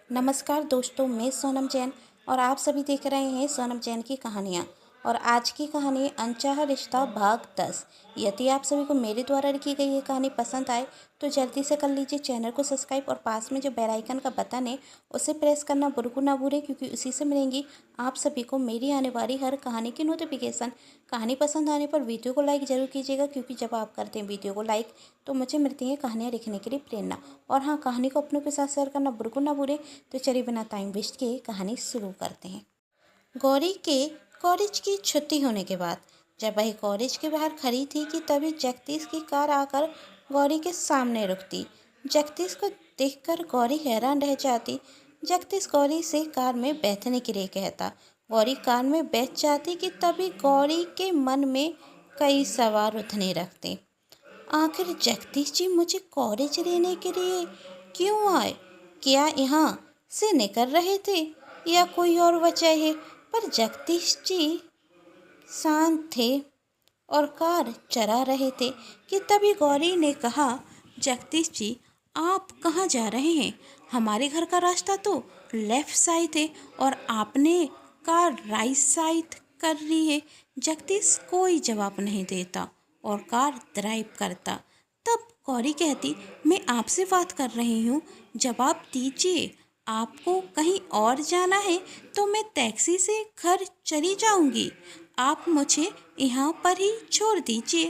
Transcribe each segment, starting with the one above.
नमस्कार दोस्तों, मैं सोनम जैन और आप सभी देख रहे हैं सोनम जैन की कहानियाँ। और आज की कहानी अनचाहा रिश्ता भाग 10। यदि आप सभी को मेरे द्वारा लिखी गई ये कहानी पसंद आए तो जल्दी से कर लीजिए चैनल को सब्सक्राइब और पास में जो बेल आइकन का बटन है उसे प्रेस करना बिल्कुल ना भूलें, क्योंकि उसी से मिलेंगी आप सभी को मेरी आने वाली हर कहानी की नोटिफिकेशन। कहानी पसंद आने पर वीडियो को लाइक ज़रूर कीजिएगा, क्योंकि जब आप करते हैं वीडियो को लाइक तो मुझे मिलती है कहानियाँ लिखने के लिए प्रेरणा। और हाँ, कहानी को अपनों के साथ शेयर करना बिल्कुल ना भूलें। तो चलिए बिना टाइम वेस्ट किए कहानी शुरू करते हैं। गौरी के कॉलेज की छुट्टी होने के बाद जब वह कॉलेज के बाहर खड़ी थी कि तभी जगदीश की कार आकर गौरी के सामने रुकती। जगदीश को देखकर गौरी हैरान रह जाती। जगदीश गौरी से कार में बैठने के लिए कहता। गौरी कार में बैठ जाती कि तभी गौरी के मन में कई सवाल उठने लगते। आखिर जगदीश जी मुझे कॉलेज लेने के लिए क्यों आए? क्या यहाँ से निकल रहे थे या कोई और वजह है? पर जगदीश जी शांत थे और कार चला रहे थे कि तभी गौरी ने कहा, जगदीश जी आप कहाँ जा रहे हैं? हमारे घर का रास्ता तो लेफ्ट साइड है और आपने कार राइट साइड कर रही है। जगदीश कोई जवाब नहीं देता और कार ड्राइव करता। तब गौरी कहती, मैं आपसे बात कर रही हूँ, जवाब दीजिए। आपको कहीं और जाना है तो मैं टैक्सी से घर चली जाऊंगी, आप मुझे यहाँ पर ही छोड़ दीजिए।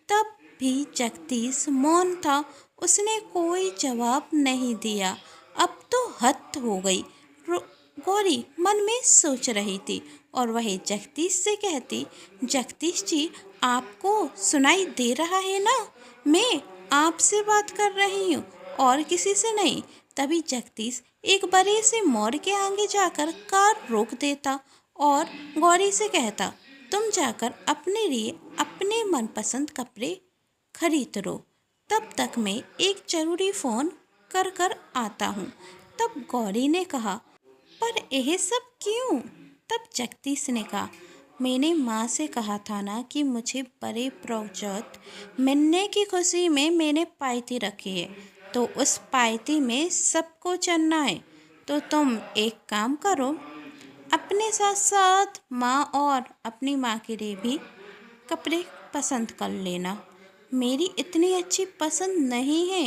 तब भी जगदीश मौन था, उसने कोई जवाब नहीं दिया। अब तो हद हो गई, गौरी मन में सोच रही थी और वह जगदीश से कहती, जगदीश जी आपको सुनाई दे रहा है ना? मैं आपसे बात कर रही हूँ और किसी से नहीं। तभी जगदीश एक बड़े से मोड़ के आगे जाकर कार रोक देता और गौरी से कहता, तुम जाकर अपने लिए अपने मनपसंद कपड़े खरीद लो, तब तक मैं एक ज़रूरी फ़ोन कर आता हूँ। तब गौरी ने कहा, पर यह सब क्यों? तब जगदीश ने कहा, मैंने माँ से कहा था ना कि मुझे बड़े प्रोजेक्ट मिलने की खुशी में मैंने पार्टी रखी है, तो उस पार्टी में सबको चलना है। तो तुम एक काम करो, अपने साथ साथ माँ और अपनी माँ के लिए भी कपड़े पसंद कर लेना। मेरी इतनी अच्छी पसंद नहीं है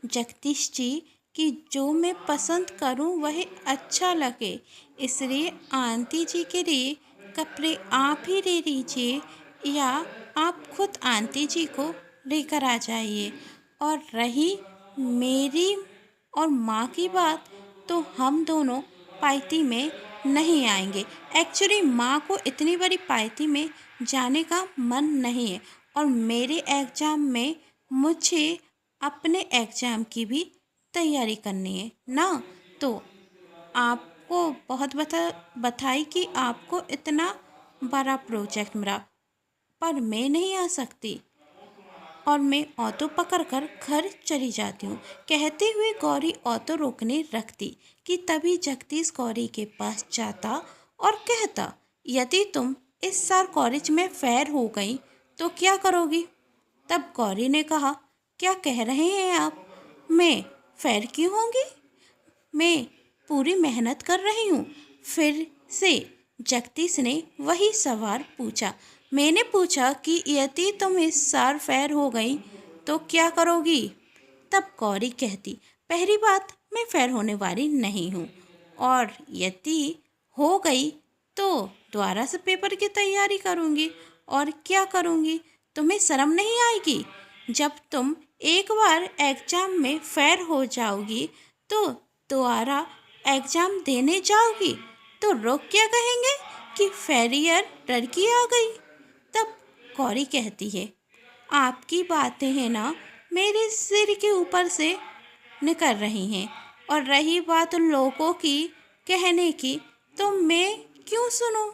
जगदीश जी कि जो मैं पसंद करूं वह अच्छा लगे, इसलिए आंटी जी के लिए कपड़े आप ही ले लीजिए या आप खुद आंटी जी को लेकर आ जाइए। और रही मेरी और माँ की बात, तो हम दोनों पार्टी में नहीं आएंगे। एक्चुअली माँ को इतनी बड़ी पार्टी में जाने का मन नहीं है और मेरे एग्ज़ाम में मुझे अपने एग्ज़ाम की भी तैयारी करनी है ना। तो आपको बहुत बधाई कि आपको इतना बड़ा प्रोजेक्ट मिला, पर मैं नहीं आ सकती और मैं ऑटो पकड़कर घर चली जाती हूँ। कहते हुए गौरी ऑटो रोकने रखती कि तभी जगदीश गौरी के पास जाता और कहता, यदि तुम इस साल कॉलेज में फेल हो गई तो क्या करोगी? तब गौरी ने कहा, क्या कह रहे हैं आप? मैं फेल क्यों होंगी? मैं पूरी मेहनत कर रही हूँ। फिर से जगदीश ने वही सवाल पूछा। मैंने पूछा कि यदि तुम इस साल फेल हो गई तो क्या करोगी? तब गौरी कहती, पहली बात मैं फेल होने वाली नहीं हूँ, और यदि हो गई तो दोबारा से पेपर की तैयारी करूँगी। और क्या करूँगी? तुम्हें शर्म नहीं आएगी? जब तुम एक बार एग्ज़ाम में फेल हो जाओगी तो दोबारा एग्ज़ाम देने जाओगी तो लोग क्या कहेंगे कि फेलियर लड़की आ गई। तब गौरी कहती है, आपकी बातें हैं ना मेरे सिर के ऊपर से निकल रही हैं, और रही बात लोगों की कहने की, तो मैं क्यों सुनूं?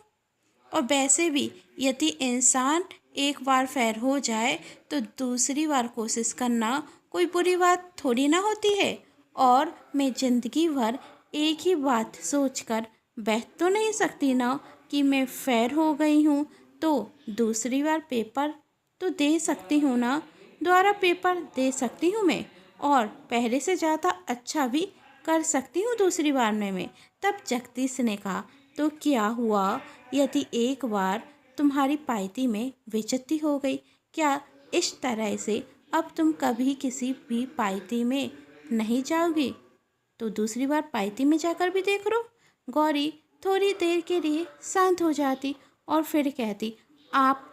और वैसे भी यदि इंसान एक बार फेल हो जाए तो दूसरी बार कोशिश करना कोई बुरी बात थोड़ी ना होती है। और मैं ज़िंदगी भर एक ही बात सोचकर बैठ तो नहीं सकती ना कि मैं फेल हो गई हूँ तो दूसरी बार पेपर तो दे सकती हूँ ना, दोबारा पेपर दे सकती हूँ मैं, और पहले से ज़्यादा अच्छा भी कर सकती हूँ दूसरी बार में मैं। तब जगदीश ने कहा, तो क्या हुआ यदि एक बार तुम्हारी पाइती में बेइज्जती हो गई? क्या इस तरह से अब तुम कभी किसी भी पाइती में नहीं जाओगी? तो दूसरी बार पाइती में जाकर भी देख लो। गौरी थोड़ी देर के लिए शांत हो जाती और फिर कहती, आप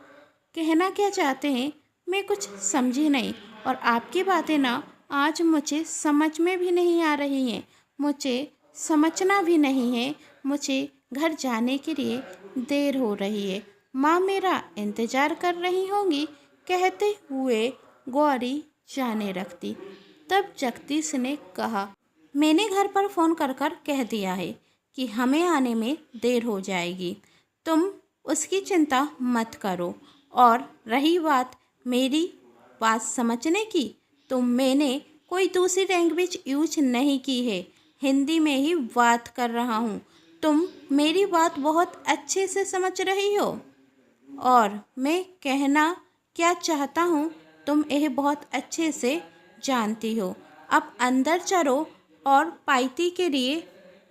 कहना क्या चाहते हैं? मैं कुछ समझी नहीं, और आपकी बातें ना आज मुझे समझ में भी नहीं आ रही हैं। मुझे समझना भी नहीं है। मुझे घर जाने के लिए देर हो रही है। माँ मेरा इंतज़ार कर रही होंगी। कहते हुए गौरी जाने लगती। तब जगदीश ने कहा, मैंने घर पर फ़ोन कर कर कह दिया है कि हमें आने में देर हो जाएगी। तुम उसकी चिंता मत करो। और रही बात मेरी बात समझने की, तो मैंने कोई दूसरी लैंग्वेज यूज नहीं की है। हिंदी में ही बात कर रहा हूँ। तुम मेरी बात बहुत अच्छे से समझ रही हो, और मैं कहना क्या चाहता हूँ तुम यह बहुत अच्छे से जानती हो। अब अंदर चलो और पाइती के लिए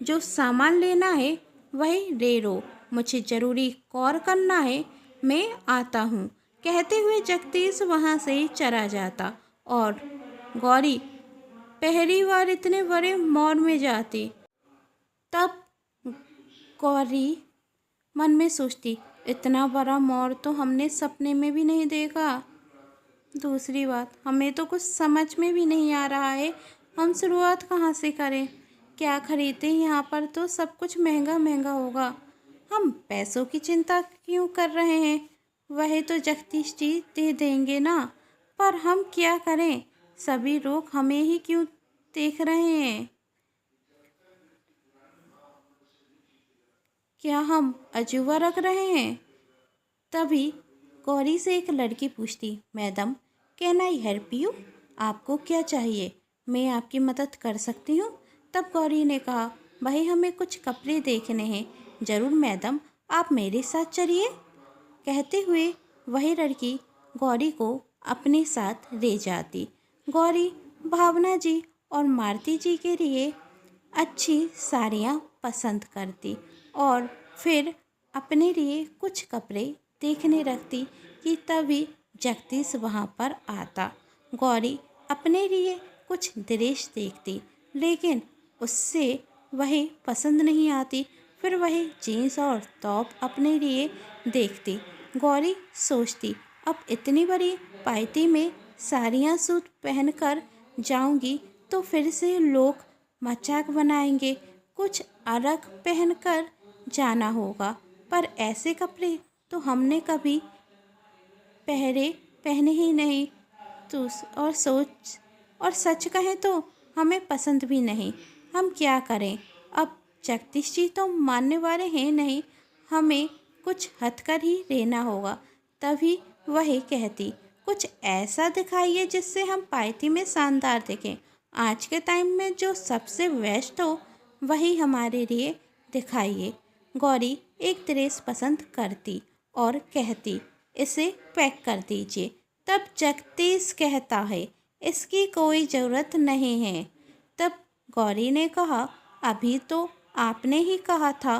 जो सामान लेना है वही ले लो। मुझे ज़रूरी कॉल करना है। मैं आता हूँ। कहते हुए जगदीश वहाँ से चला जाता और गौरी पहली बार इतने बड़े मॉल में जाती। तब गौरी मन में सोचती, इतना बड़ा मॉल तो हमने सपने में भी नहीं देखा। दूसरी बात, हमें तो कुछ समझ में भी नहीं आ रहा है, हम शुरुआत कहाँ से करें, क्या खरीदें? यहाँ पर तो सब कुछ महंगा महंगा होगा। हम पैसों की चिंता क्यों कर रहे हैं? वह तो जगदीश जी दे देंगे ना। पर हम क्या करें? सभी लोग हमें ही क्यों देख रहे हैं? क्या हम अजूबा रख रहे हैं? तभी गौरी से एक लड़की पूछती, madam can I help you? आपको क्या चाहिए? मैं आपकी मदद कर सकती हूँ। तब गौरी ने कहा, भाई हमें कुछ कपड़े देखने हैं। ज़रूर मैडम, आप मेरे साथ चलिए। कहते हुए वही लड़की गौरी को अपने साथ ले जाती। गौरी भावना जी और मालती जी के लिए अच्छी साड़ियाँ पसंद करती और फिर अपने लिए कुछ कपड़े देखने रखती कि तभी जगदीश वहाँ पर आता। गौरी अपने लिए कुछ ड्रेस देखती, लेकिन उससे वही पसंद नहीं आती। फिर वही जीन्स और टॉप अपने लिए देखती। गौरी सोचती, अब इतनी बड़ी पार्टी में साड़ियाँ सूट पहनकर जाऊंगी तो फिर से लोग मजाक बनाएंगे। कुछ अलग पहनकर जाना होगा। पर ऐसे कपड़े तो हमने कभी पहने ही नहीं। तो और सच कहें तो हमें पसंद भी नहीं। हम क्या करें? अब जगदीश जी तो मानने वाले हैं नहीं। हमें कुछ हद कर ही लेना होगा। तभी वही कहती, कुछ ऐसा दिखाइए जिससे हम पार्टी में शानदार दिखें। आज के टाइम में जो सबसे बेस्ट हो वही हमारे लिए दिखाइए। गौरी एक ड्रेस पसंद करती और कहती, इसे पैक कर दीजिए। तब जगदीश कहता है, इसकी कोई ज़रूरत नहीं है। तब गौरी ने कहा, अभी तो आपने ही कहा था,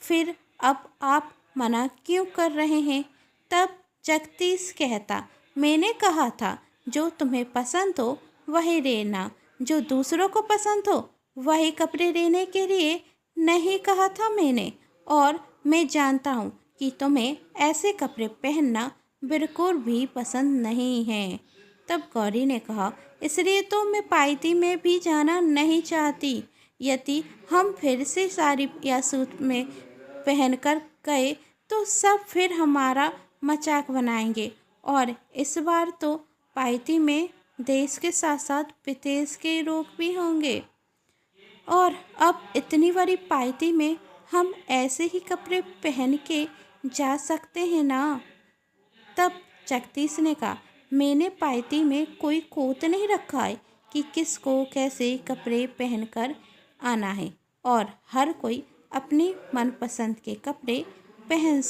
फिर अब आप मना क्यों कर रहे हैं? तब जगदीश कहता, मैंने कहा था जो तुम्हें पसंद हो वही लेना, जो दूसरों को पसंद हो वही कपड़े लेने के लिए नहीं कहा था मैंने। और मैं जानता हूँ कि तुम्हें ऐसे कपड़े पहनना बिल्कुल भी पसंद नहीं है। तब गौरी ने कहा, इसलिए तो मैं पार्टी में भी जाना नहीं चाहती। यदि हम फिर से साड़ी या सूट में पहनकर गए तो सब फिर हमारा मजाक बनाएंगे। और इस बार तो पार्टी में देश के साथ साथ विदेश के लोग भी होंगे। और अब इतनी बड़ी पार्टी में हम ऐसे ही कपड़े पहन के जा सकते हैं ना? तब जगदीश ने कहा, मैंने पार्टी में कोई कोड नहीं रखा है कि किसको कैसे कपड़े पहनकर आना है, और हर कोई अपनी मनपसंद के कपड़े पहन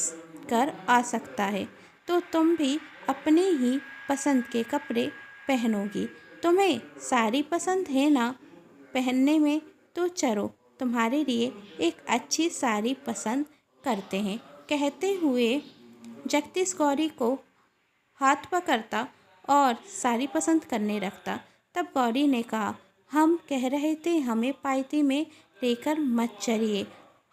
कर आ सकता है। तो तुम भी अपने ही पसंद के कपड़े पहनोगी। तुम्हें साड़ी पसंद है ना पहनने में? तो चलो तुम्हारे लिए एक अच्छी साड़ी पसंद करते हैं। कहते हुए जगदीश गौरी को हाथ पकड़ता और साड़ी पसंद करने रखता। तब गौरी ने कहा, हम कह रहे थे हमें पाइती में लेकर मत चलिए,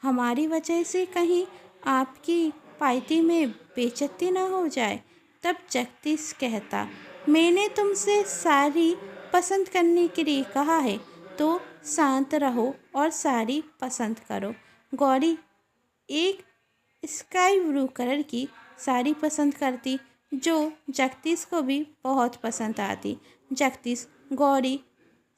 हमारी वजह से कहीं आपकी पाइती में बेइज्जती ना हो जाए। तब जगदीश कहता, मैंने तुमसे साड़ी पसंद करने के लिए कहा है, तो शांत रहो और साड़ी पसंद करो। गौरी एक स्काई ब्लू कलर की साड़ी पसंद करती, जो जगदीश को भी बहुत पसंद आती। जगदीश गौरी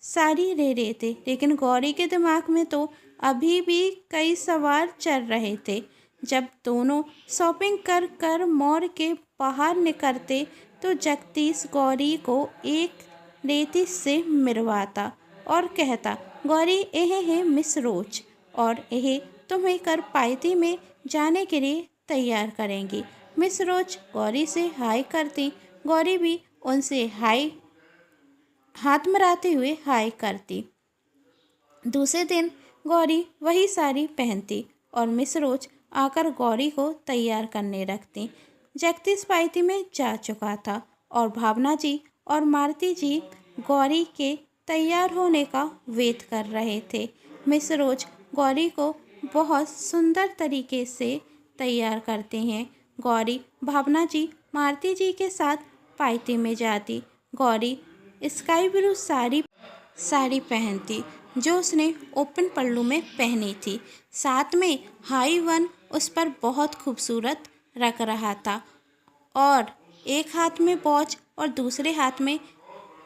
साड़ी ले रहे थे, लेकिन गौरी के दिमाग में तो अभी भी कई सवाल चल रहे थे। जब दोनों शॉपिंग कर कर मॉल के बाहर निकलते तो जगदीश गौरी को एक रेती से मिलवाता और कहता, गौरी यह है मिस रोज और यह तुम्हें कर पाइती में जाने के लिए तैयार करेंगी। मिस रोज गौरी से हाय करती, गौरी भी उनसे हाय हाथ मिलाते हुए हाय करती। दूसरे दिन गौरी वही साड़ी पहनती और मिस रोज आकर गौरी को तैयार करने रखती। जगदीश पाइती में जा चुका था और भावना जी और मालती जी गौरी के तैयार होने का वेट कर रहे थे। मिस रोज गौरी को बहुत सुंदर तरीके से तैयार करते हैं। गौरी भावना जी मालती जी के साथ पाइती में जाती। गौरी स्काई ब्लू साड़ी पहनती, जो उसने ओपन पल्लू में पहनी थी। साथ में हाई वन उस पर बहुत खूबसूरत रख रहा था और एक हाथ में वॉच और दूसरे हाथ में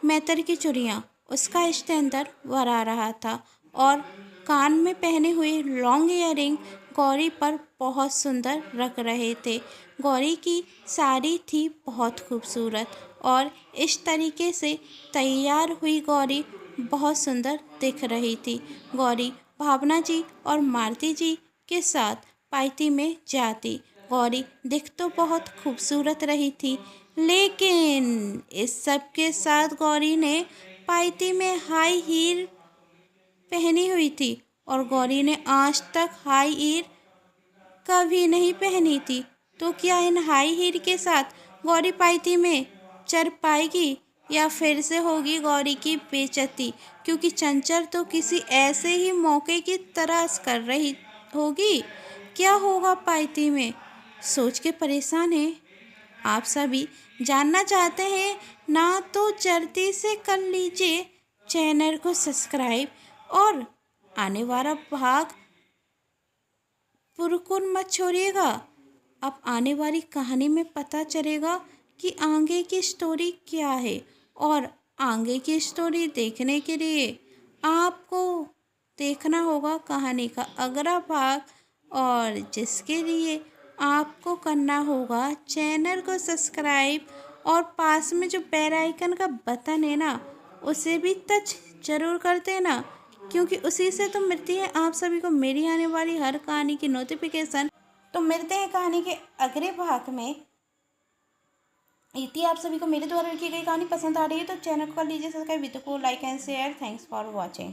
मैतर की चूड़ियाँ उसका स्टैंडर भरा रहा था और कान में पहने हुए लॉन्ग ईयरिंग गौरी पर बहुत सुंदर लग रहे थे। गौरी की साड़ी थी बहुत खूबसूरत और इस तरीके से तैयार हुई गौरी बहुत सुंदर दिख रही थी। गौरी भावना जी और मालती जी के साथ पाइती में जाती। गौरी दिख तो बहुत खूबसूरत रही थी, लेकिन इस सब के साथ गौरी ने पाइती में हाई हील पहनी हुई थी और गौरी ने आज तक हाई हील कभी नहीं पहनी थी। तो क्या इन हाई हील के साथ गौरी पाइती में चढ़ पाएगी या फिर से होगी गौरी की बेइज्जती, क्योंकि चंचल तो किसी ऐसे ही मौके की तलाश कर रही होगी। क्या होगा पाइती में, सोच के परेशान है। आप सभी जानना चाहते हैं ना, तो जल्दी से कर लीजिए चैनल को सब्सक्राइब और आने वाला भाग बिल्कुल मत छोड़िएगा। अब आने वाली कहानी में पता चलेगा कि आगे की स्टोरी क्या है और आगे की स्टोरी देखने के लिए आपको देखना होगा कहानी का अगला भाग, और जिसके लिए आपको करना होगा चैनल को सब्सक्राइब और पास में जो बेल आइकन का बटन है ना, उसे भी टच जरूर कर देना, क्योंकि उसी से तो मिलती है आप सभी को मेरी आने वाली हर कहानी की नोटिफिकेशन। तो मिलते हैं कहानी के अगले भाग में। यदि आप सभी को मेरे द्वारा लिखी गई कहानी पसंद आ रही है तो चैनल को कर लीजिए सब्सक्राइब, वीडियो को like and share. Thanks for watching.